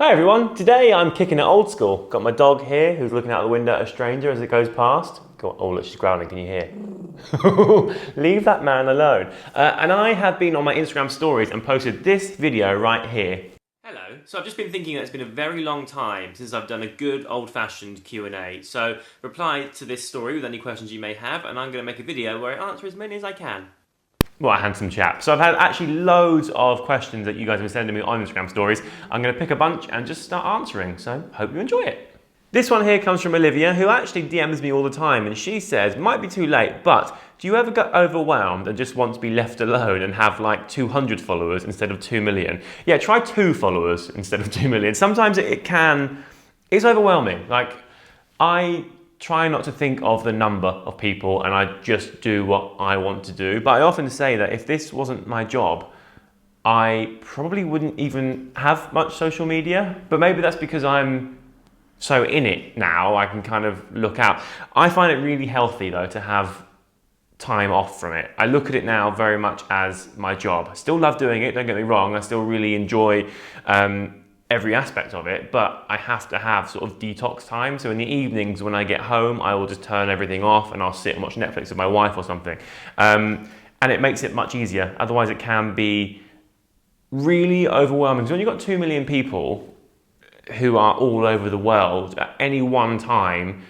Hi everyone, today I'm kicking it old school. Got my dog here who's looking out the window at a stranger as it goes past. Oh look, she's growling, can you hear? Leave that man alone. And I have been on my Instagram stories and posted this video right here. Hello, so I've just been thinking that it's been a very long time since I've done a good old-fashioned Q&A. So reply to this story with any questions you may have and I'm going to make a video where I answer as many as I can. What a handsome chap. So I've had actually loads of questions that you guys have been sending me on Instagram stories. I'm going to pick a bunch and just start answering, so hope you enjoy it. This one here comes from Olivia, who actually DMs me all the time, and she says, might be too late, but do you ever get overwhelmed and just want to be left alone and have like 200 followers instead of 2 million? Yeah, try 2 followers instead of 2 million. Sometimes it's overwhelming. Like, I try not to think of the number of people and I just do what I want to do. But I often say that if this wasn't my job, I probably wouldn't even have much social media. But maybe that's because I'm so in it now, I can kind of look out. I find it really healthy though to have time off from it. I look at it now very much as my job. I still love doing it, don't get me wrong. I still really enjoy every aspect of it, but I have to have sort of detox time. So in the evenings when I get home, I will just turn everything off and I'll sit and watch Netflix with my wife or something. And it makes it much easier. Otherwise it can be really overwhelming. So when you've got 2 million people who are all over the world, at any one time,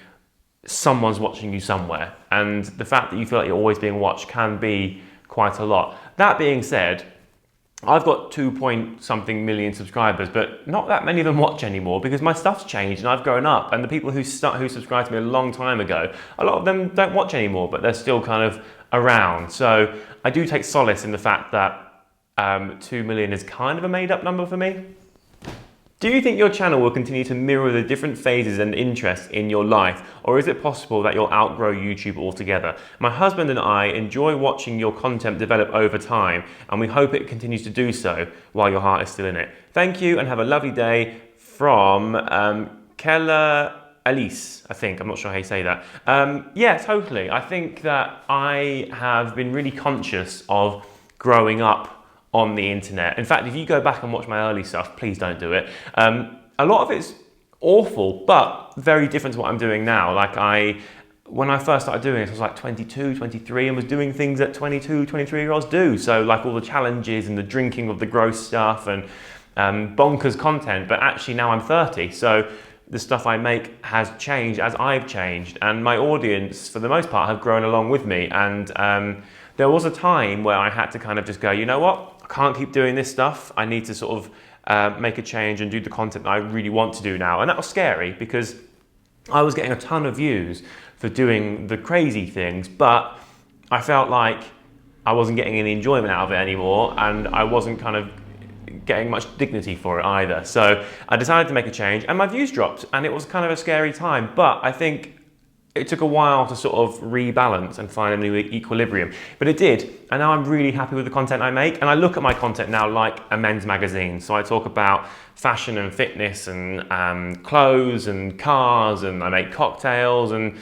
someone's watching you somewhere. And the fact that you feel like you're always being watched can be quite a lot. That being said, I've got 2-point-something million subscribers, but not that many of them watch anymore because my stuff's changed and I've grown up. And the people who subscribed to me a long time ago, a lot of them don't watch anymore, but they're still kind of around. So I do take solace in the fact that 2 million is kind of a made-up number for me. Do you think your channel will continue to mirror the different phases and interests in your life, or is it possible that you'll outgrow YouTube altogether? My husband and I enjoy watching your content develop over time, and we hope it continues to do so while your heart is still in it. Thank you, and have a lovely day. From Kella Elise, I think. I'm not sure how you say that. Yeah, totally. I think that I have been really conscious of growing up on the internet. In fact, if you go back and watch my early stuff, please don't do it. A lot of it's awful, but very different to what I'm doing now. Like when I first started doing this, I was like 22, 23 and was doing things that 22, 23-year-olds do. So like all the challenges and the drinking of the gross stuff and bonkers content, but actually now I'm 30. So the stuff I make has changed as I've changed, and my audience, for the most part, have grown along with me. And there was a time where I had to kind of just go, you know what? I can't keep doing this stuff. I need to sort of make a change and do the content that I really want to do now. And that was scary because I was getting a ton of views for doing the crazy things, but I felt like I wasn't getting any enjoyment out of it anymore, and I wasn't kind of getting much dignity for it either. So I decided to make a change, and my views dropped, and it was kind of a scary time, but I think it took a while to sort of rebalance and find a new equilibrium, but it did. And now I'm really happy with the content I make. And I look at my content now like a men's magazine. So I talk about fashion and fitness and clothes and cars, and I make cocktails and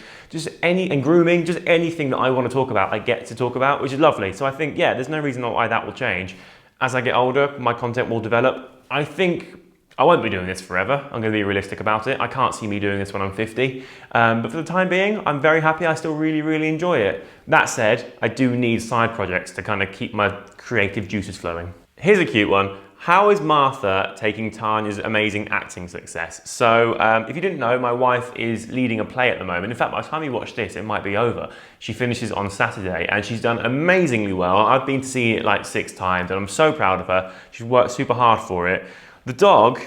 and grooming, just anything that I want to talk about, I get to talk about, which is lovely. So I think, yeah, there's no reason why that will change. As I get older, my content will develop. I think I won't be doing this forever. I'm going to be realistic about it. I can't see me doing this when I'm 50. But for the time being, I'm very happy. I still really, really enjoy it. That said, I do need side projects to kind of keep my creative juices flowing. Here's a cute one. How is Martha taking Tanya's amazing acting success? So if you didn't know, my wife is leading a play at the moment. In fact, by the time you watch this, it might be over. She finishes on Saturday and she's done amazingly well. I've been to see it like 6 times and I'm so proud of her. She's worked super hard for it. The dog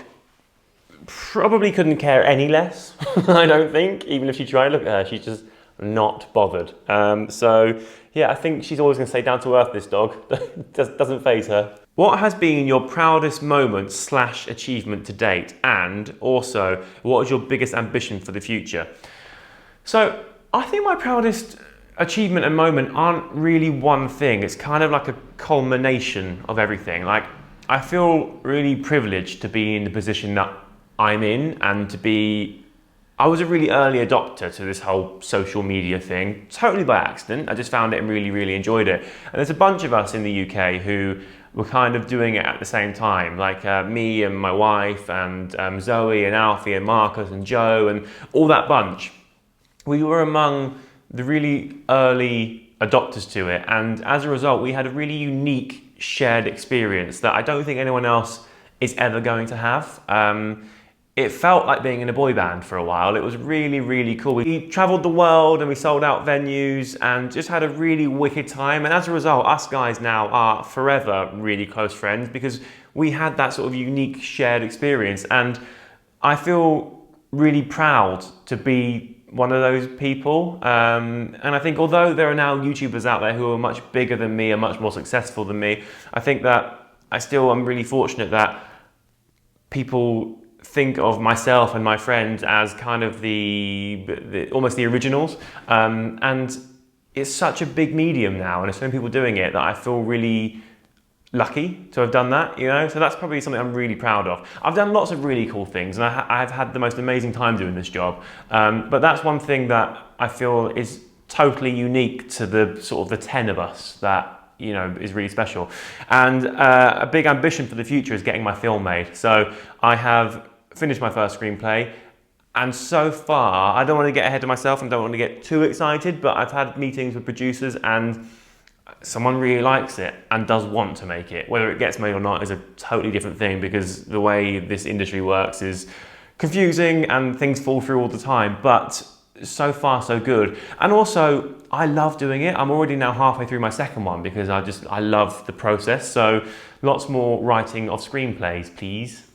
probably couldn't care any less, I don't think. Even if she tried, look at her, she's just not bothered. So yeah, I think she's always going to stay down to earth, this dog. Doesn't faze her. What has been your proudest moment / achievement to date? And also, what is your biggest ambition for the future? So I think my proudest achievement and moment aren't really one thing. It's kind of like a culmination of everything. Like, I feel really privileged to be in the position that I'm in and I was a really early adopter to this whole social media thing, totally by accident. I just found it and really, really enjoyed it. And there's a bunch of us in the UK who were kind of doing it at the same time. Like me and my wife and Zoe and Alfie and Marcus and Joe and all that bunch. We were among the really early adopters to it, and as a result we had a really unique shared experience that I don't think anyone else is ever going to have. It felt like being in a boy band for a while. It was really, really cool. We travelled the world and we sold out venues and just had a really wicked time. And as a result, us guys now are forever really close friends because we had that sort of unique shared experience. And I feel really proud to be one of those people. And I think although there are now YouTubers out there who are much bigger than me and much more successful than me, I think that I still am really fortunate that people think of myself and my friends as kind of the almost the originals, and it's such a big medium now and there's so many people doing it that I feel really lucky to have done that, you know, so that's probably something I'm really proud of. I've done lots of really cool things and I've had the most amazing time doing this job, but that's one thing that I feel is totally unique to the sort of the 10 of us that, you know, is really special. And a big ambition for the future is getting my film made. So I have finished my first screenplay, and so far I don't want to get ahead of myself and don't want to get too excited, but I've had meetings with producers and someone really likes it and does want to make it. Whether it gets made or not is a totally different thing, because the way this industry works is confusing and things fall through all the time, but so far so good. And also I love doing it. I'm already now halfway through my second one because I love the process. So lots more writing of screenplays, please.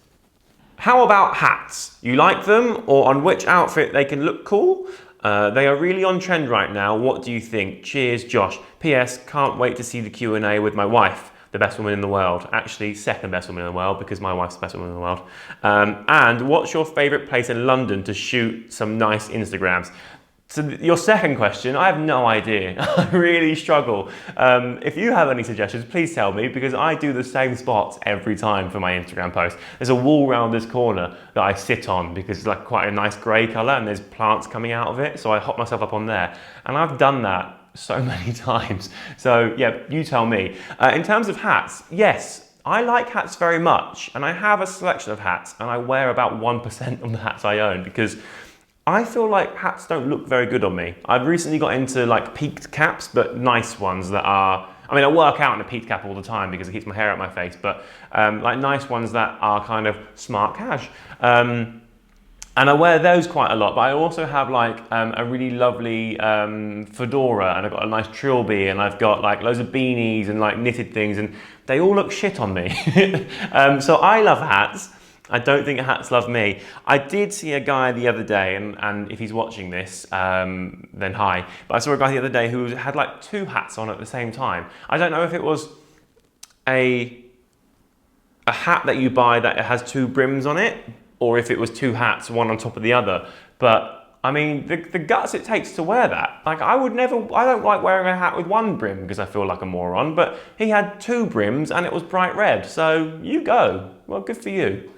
How about hats? You like them, or on which outfit they can look cool? They are really on trend right now. What do you think? Cheers, Josh. P.S. Can't wait to see the Q&A with my wife, the best woman in the world. Actually, second best woman in the world, because my wife's the best woman in the world. And what's your favourite place in London to shoot some nice Instagrams? So your second question, I have no idea. I really struggle. If you have any suggestions, please tell me, because I do the same spots every time for my Instagram post. There's a wall around this corner that I sit on because it's like quite a nice grey colour and there's plants coming out of it. So I hop myself up on there. And I've done that so many times. So yeah, you tell me. In terms of hats, yes, I like hats very much. And I have a selection of hats and I wear about 1% of the hats I own because I feel like hats don't look very good on me. I've recently got into like peaked caps, but nice ones that are, I mean, I work out in a peaked cap all the time because it keeps my hair out my face, but like nice ones that are kind of smart cash. And I wear those quite a lot, but I also have like a really lovely fedora, and I've got a nice trilby, and I've got like loads of beanies and like knitted things, and they all look shit on me. So I love hats. I don't think hats love me. I did see a guy the other day, and if he's watching this, then hi. But I saw a guy the other day who had like 2 hats on at the same time. I don't know if it was a hat that you buy that has 2 brims on it, or if it was 2 hats, one on top of the other. But I mean, the guts it takes to wear that. Like I don't like wearing a hat with 1 brim because I feel like a moron, but he had 2 brims and it was bright red. So you go. Well, good for you.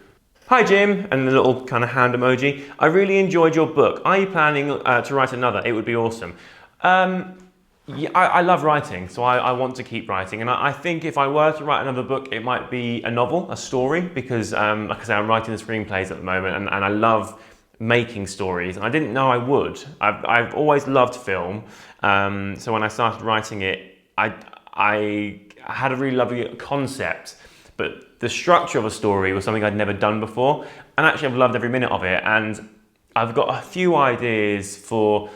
Hi Jim, and the little kind of hand emoji. I really enjoyed your book. Are you planning to write another? It would be awesome. Yeah, I love writing, so I want to keep writing. And I think if I were to write another book, it might be a novel, a story, because like I say, I'm writing the screenplays at the moment, and I love making stories. And I didn't know I would. I've always loved film, so when I started writing it, I had a really lovely concept, but the structure of a story was something I'd never done before, and actually I've loved every minute of it, and I've got a few ideas for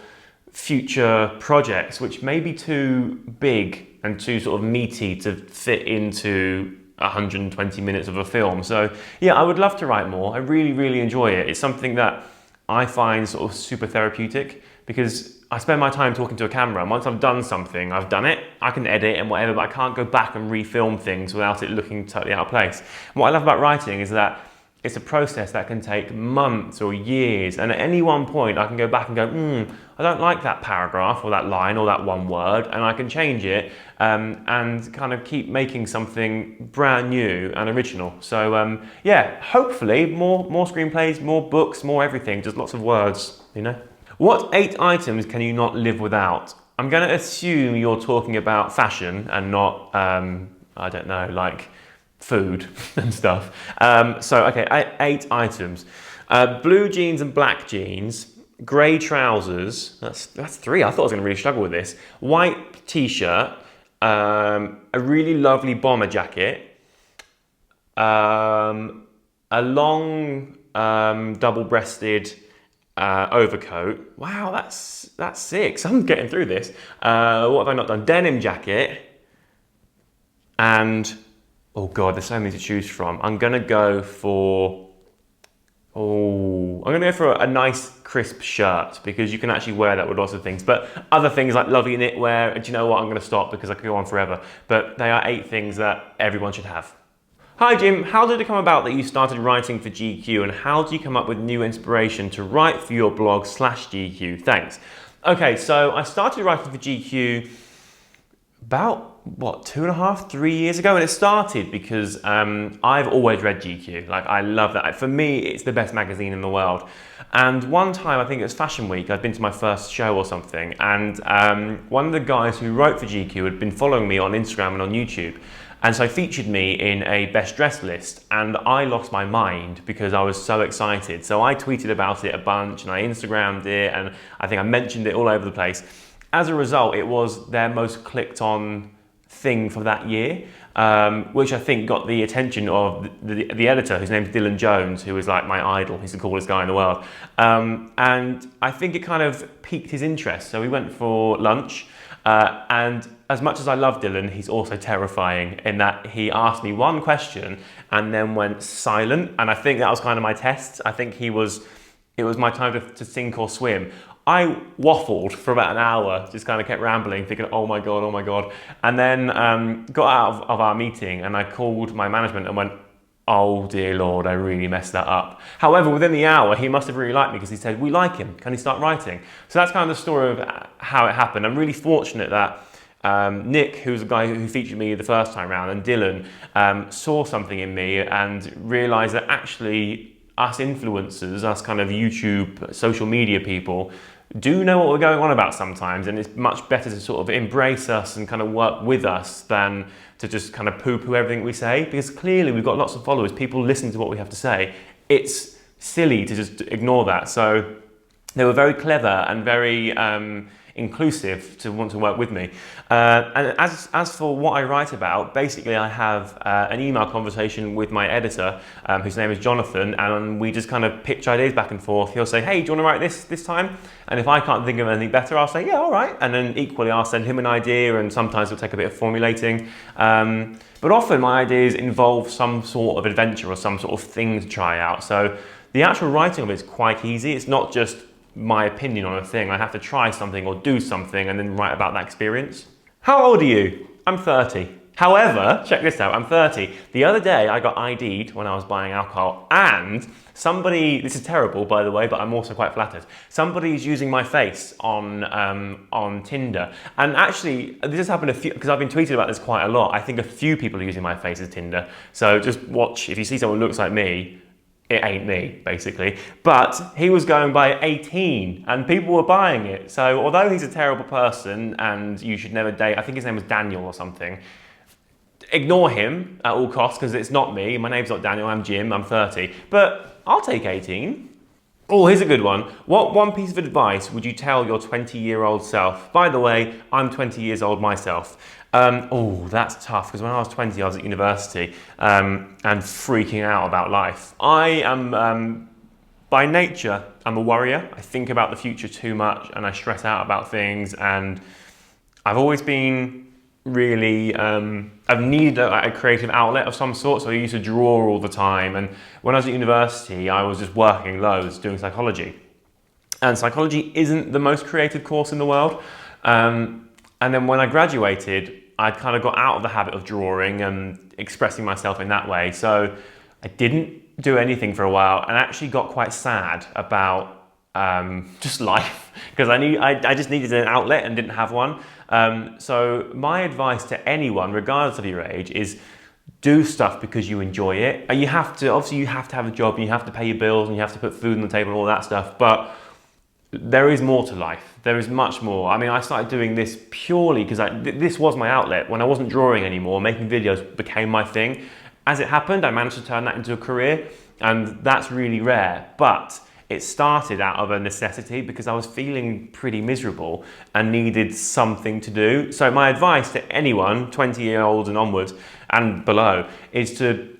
future projects which may be too big and too sort of meaty to fit into 120 minutes of a film. So yeah, I would love to write more. I really, really enjoy it. It's something that I find sort of super therapeutic because I spend my time talking to a camera, and once I've done something, I've done it. I can edit and whatever, but I can't go back and refilm things without it looking totally out of place. And what I love about writing is that it's a process that can take months or years, and at any one point I can go back and go, I don't like that paragraph or that line or that one word, and I can change it and kind of keep making something brand new and original. So yeah, hopefully more screenplays, more books, more everything, just lots of words, you know. What 8 items can you not live without? I'm going to assume you're talking about fashion and not I don't know, like food and stuff. So, okay, 8 items. Blue jeans and black jeans, grey trousers, that's 3. I thought I was going to really struggle with this. White t-shirt, a really lovely bomber jacket, a long double-breasted overcoat. Wow, that's 6. I'm getting through this. What have I not done? Denim jacket, and oh god, there's so many to choose from. I'm gonna go for a nice crisp shirt, because you can actually wear that with lots of things. But other things like lovely knitwear, do you know what? I'm gonna stop because I could go on forever. But they are 8 things that everyone should have. Hi Jim, how did it come about that you started writing for GQ, and how do you come up with new inspiration to write for your blog /GQ? Thanks. Okay, so I started writing for GQ about, 2.5, 3 years ago, and it started because I've always read GQ. Like, I love that. For me, it's the best magazine in the world. And one time, I think it was Fashion Week, I'd been to my first show or something, and one of the guys who wrote for GQ had been following me on Instagram and on YouTube. And so featured me in a best dressed list, and I lost my mind because I was so excited. So I tweeted about it a bunch, and I Instagrammed it, and I think I mentioned it all over the place. As a result, it was their most clicked on thing for that year, which I think got the attention of the editor, whose name is Dylan Jones, who is like my idol. He's the coolest guy in the world. And I think it kind of piqued his interest. So we went for lunch, and as much as I love Dylan, he's also terrifying in that he asked me one question and then went silent. And I think that was kind of my test. I think it was my time to sink or swim. I waffled for about an hour, just kind of kept rambling, thinking, oh my God. And then got out of our meeting, and I called my management and went, oh dear Lord, I really messed that up. However, within the hour, he must have really liked me, because he said, we like him, can he start writing? So that's kind of the story of how it happened. I'm really fortunate that Nick, who's the guy who featured me the first time round, and Dylan saw something in me and realised that actually us influencers, us kind of YouTube, social media people, do know what we're going on about sometimes, and it's much better to sort of embrace us and kind of work with us than to just kind of poo-poo everything we say, because clearly we've got lots of followers, people listen to what we have to say. It's silly to just ignore that. So they were very clever and very inclusive to want to work with me. And as for what I write about, basically I have an email conversation with my editor, whose name is Jonathan, and we just kind of pitch ideas back and forth. He'll say, hey, do you want to write this time? And if I can't think of anything better, I'll say, yeah, all right. And then equally, I'll send him an idea, and sometimes it'll take a bit of formulating. But often my ideas involve some sort of adventure or some sort of thing to try out. So the actual writing of it is quite easy. It's not just my opinion on a thing. I have to try something or do something and then write about that experience. How old are you? I'm 30. However, check this out, I'm 30. The other day I got ID'd when I was buying alcohol, and somebody, this is terrible by the way, but I'm also quite flattered, somebody's using my face on Tinder. And actually, this has happened because I've been tweeting about this quite a lot. I think a few people are using my face as Tinder. So just watch, if you see someone who looks like me, it ain't me, basically. But he was going by 18 and people were buying it. So although he's a terrible person and you should never date, I think his name was Daniel or something, ignore him at all costs, because it's not me. My name's not Daniel, I'm Jim, I'm 30. But I'll take 18. Oh, here's a good one. What one piece of advice would you tell your 20-year-old self? By the way, I'm 20 years old myself. Oh, that's tough, because when I was 20, I was at university and freaking out about life. I am, by nature, I'm a worrier. I think about the future too much and I stress out about things, and I've always been really, I've needed a creative outlet of some sort, so I used to draw all the time. And when I was at university, I was just working loads, doing psychology. And psychology isn't the most creative course in the world. And then when I graduated, I'd kind of got out of the habit of drawing and expressing myself in that way. So I didn't do anything for a while and actually got quite sad about just life, because I just needed an outlet and didn't have one. So my advice to anyone, regardless of your age, is do stuff because you enjoy it. And you have to have a job, and you have to pay your bills, and you have to put food on the table and all that stuff. But there is more to life. There is much more. I mean, I started doing this purely because this was my outlet. When I wasn't drawing anymore, making videos became my thing. As it happened, I managed to turn that into a career, and that's really rare. But it started out of a necessity because I was feeling pretty miserable and needed something to do. So my advice to anyone, 20-year-olds and onwards and below, is to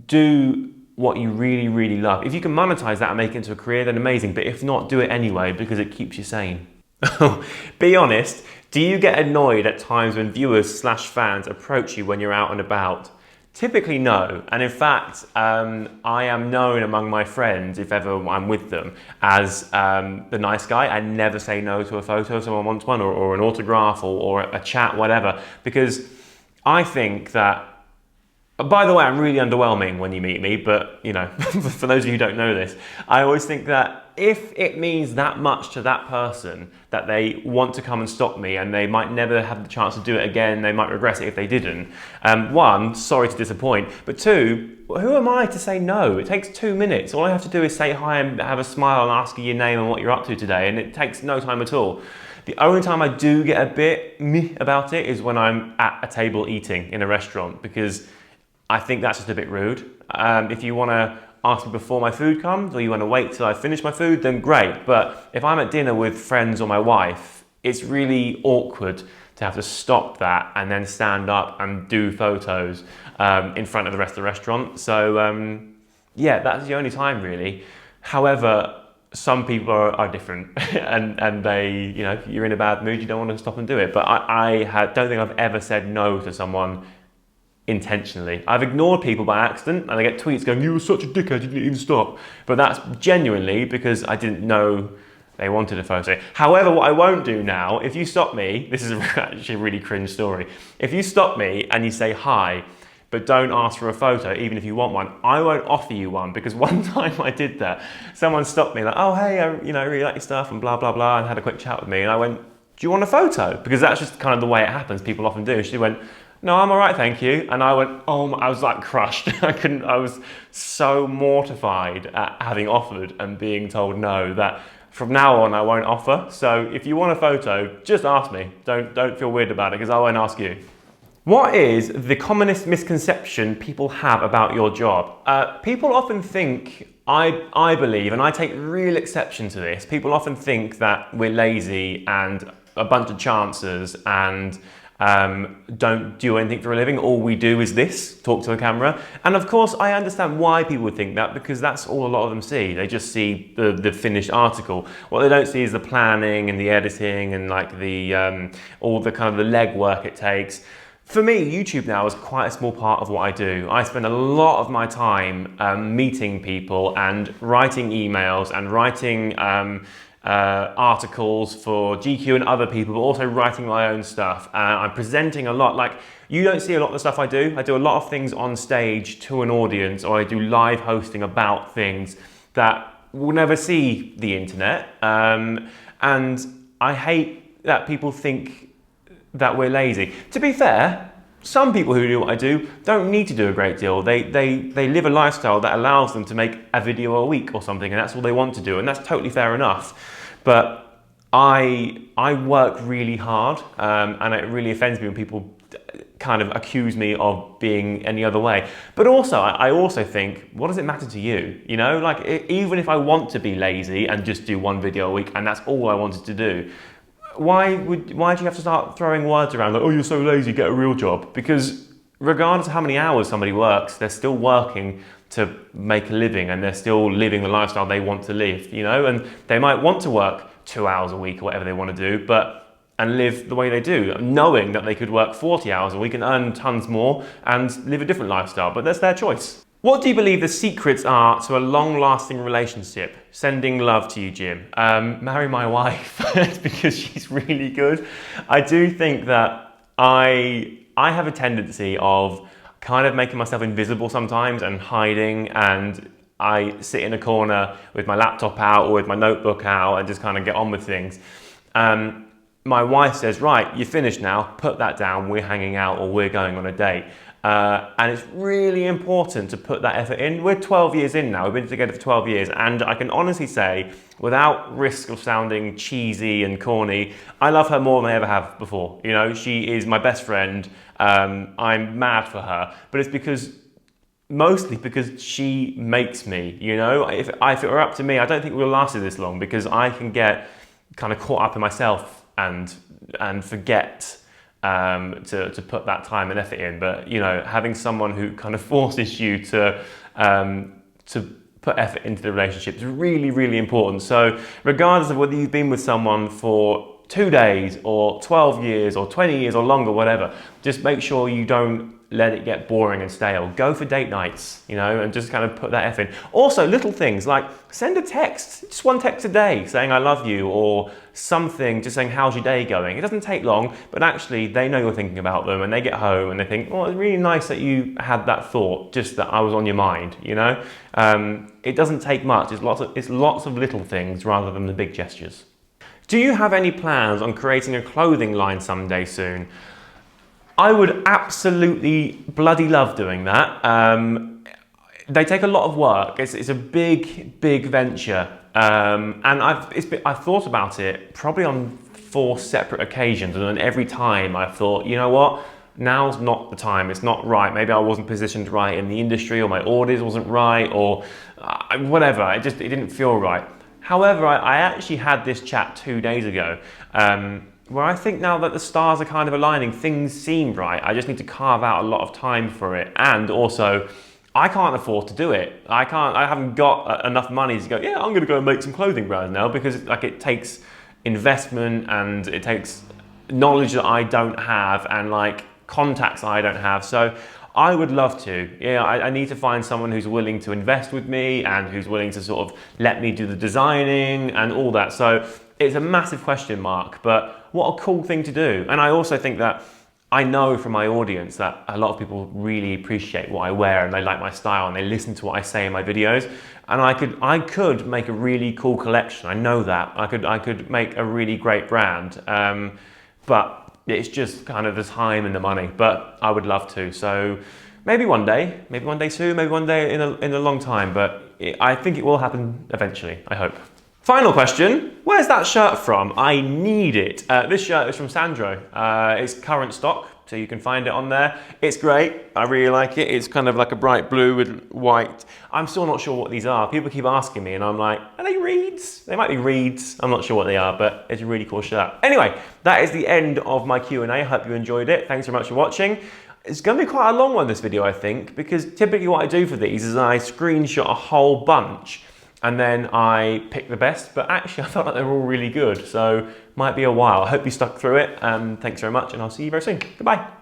do what you really, really love. If you can monetize that and make it into a career, then amazing. But if not, do it anyway because it keeps you sane. Be honest, do you get annoyed at times when viewers/fans approach you when you're out and about? Typically no, and in fact, I am known among my friends, if ever I'm with them, as the nice guy. I never say no to a photo if someone wants one, or an autograph, or a chat, whatever, because I think that, by the way, I'm really underwhelming when you meet me, but you know, for those of you who don't know this, I always think that if it means that much to that person that they want to come and stop me and they might never have the chance to do it again, they might regret it if they didn't. One, sorry to disappoint, but two, who am I to say no? It takes 2 minutes. All I have to do is say hi and have a smile and ask you your name and what you're up to today, and it takes no time at all. The only time I do get a bit meh about it is when I'm at a table eating in a restaurant, because I think that's just a bit rude. If you want to ask me before my food comes, or you want to wait till I finish my food, then great. But if I'm at dinner with friends or my wife, it's really awkward to have to stop that and then stand up and do photos in front of the rest of the restaurant. So yeah, that's the only time really. However, some people are different and they, you know, if you're in a bad mood, you don't want to stop and do it. But I don't think I've ever said no to someone intentionally. I've ignored people by accident and I get tweets going, "You were such a dickhead, you didn't even stop." But that's genuinely because I didn't know they wanted a photo. However, what I won't do now, if you stop me, this is actually a really cringe story. If you stop me and you say hi, but don't ask for a photo, even if you want one, I won't offer you one, because one time I did that. Someone stopped me like, "Oh, hey, I really like your stuff," and blah, blah, blah, and had a quick chat with me. And I went, "Do you want a photo?" Because that's just kind of the way it happens. People often do. She went, "No, I'm all right, thank you." And I went, oh, I was like crushed. I was so mortified at having offered and being told no that from now on I won't offer. So if you want a photo, just ask me. Don't feel weird about it, because I won't ask you. What is the commonest misconception people have about your job? People often think, I believe, and I take real exception to this, people often think that we're lazy and a bunch of chances and don't do anything for a living. All we do is this, talk to a camera. And of course, I understand why people would think that, because that's all a lot of them see. They just see the finished article. What they don't see is the planning and the editing and like the all the kind of the legwork it takes. For me, YouTube now is quite a small part of what I do. I spend a lot of my time meeting people and writing emails and writing articles for GQ and other people, but also writing my own stuff. I'm presenting a lot. Like, you don't see a lot of the stuff I do. I do a lot of things on stage to an audience, or I do live hosting about things that will never see the internet. And I hate that people think that we're lazy. To be fair, some people who do what I do don't need to do a great deal. They live a lifestyle that allows them to make a video a week or something, and that's all they want to do, and that's totally fair enough. But I work really hard, and it really offends me when people kind of accuse me of being any other way. But also, I also think, what does it matter to you? You know, like, even if I want to be lazy and just do one video a week, and that's all I wanted to do, why do you have to start throwing words around like, "Oh, you're so lazy, get a real job"? Because regardless of how many hours somebody works, they're still working to make a living, and they're still living the lifestyle they want to live, you know? And they might want to work 2 hours a week or whatever they want to do, and live the way they do, knowing that they could work 40 hours a week and earn tons more and live a different lifestyle, but that's their choice. What do you believe the secrets are to a long-lasting relationship? Sending love to you, Jim. Marry my wife, because she's really good. I do think that I have a tendency of kind of making myself invisible sometimes and hiding, and I sit in a corner with my laptop out or with my notebook out and just kind of get on with things. My wife says, "Right, you're finished now, put that down, we're hanging out or we're going on a date." And it's really important to put that effort in. We're 12 years in now, we've been together for 12 years, and I can honestly say, without risk of sounding cheesy and corny, I love her more than I ever have before. You know, she is my best friend. I'm mad for her, but it's mostly because she makes me, you know. If it were up to me, I don't think we'll last this long, because I can get kind of caught up in myself and forget to put that time and effort in. But you know, having someone who kind of forces you to put effort into the relationship is really, really important. So regardless of whether you've been with someone for 2 days or 12 years or 20 years or longer, whatever, just make sure you don't let it get boring and stale. Go for date nights, you know, and just kind of put that effort in. Also, little things like send a text, just one text a day saying I love you, or something, just saying how's your day going. It doesn't take long, but actually they know you're thinking about them, and they get home and they think, oh, it's really nice that you had that thought, just that I was on your mind, you know. It doesn't take much. It's lots of little things rather than the big gestures. Do you have any plans on creating a clothing line someday soon? I would absolutely bloody love doing that. They take a lot of work. It's a big, big venture. And I've thought about it probably on 4 separate occasions, and every time I've thought, you know what? Now's not the time. It's not right. Maybe I wasn't positioned right in the industry, or my audience wasn't right, or whatever. It didn't feel right. However, I actually had this chat 2 days ago, where I think now that the stars are kind of aligning, things seem right. I just need to carve out a lot of time for it. And also, I can't afford to do it. I haven't got enough money to go, yeah, I'm gonna go and make some clothing brands now, because it takes investment, and it takes knowledge that I don't have, and contacts I don't have. So I would love to. Yeah, I need to find someone who's willing to invest with me, and who's willing to sort of let me do the designing and all that. So it's a massive question mark, but what a cool thing to do. And I also think that I know from my audience that a lot of people really appreciate what I wear, and they like my style, and they listen to what I say in my videos. And I could make a really cool collection. I know that. I could make a really great brand. But it's just kind of the time and the money, but I would love to. So maybe one day soon, maybe one day in a long time, but I think it will happen eventually, I hope. Final question, where's that shirt from? I need it. This shirt is from Sandro. It's current stock, so you can find it on there. It's great, I really like it. It's kind of like a bright blue with white. I'm still not sure what these are. People keep asking me, and I'm like, are they reeds? They might be reeds. I'm not sure what they are, but it's a really cool shirt. Anyway, that is the end of my Q&A. I hope you enjoyed it. Thanks very much for watching. It's going to be quite a long one, this video, I think, because typically what I do for these is I screenshot a whole bunch, and then I pick the best, but actually I felt like they were all really good, so might be a while. I hope you stuck through it. Thanks very much, and I'll see you very soon. Goodbye.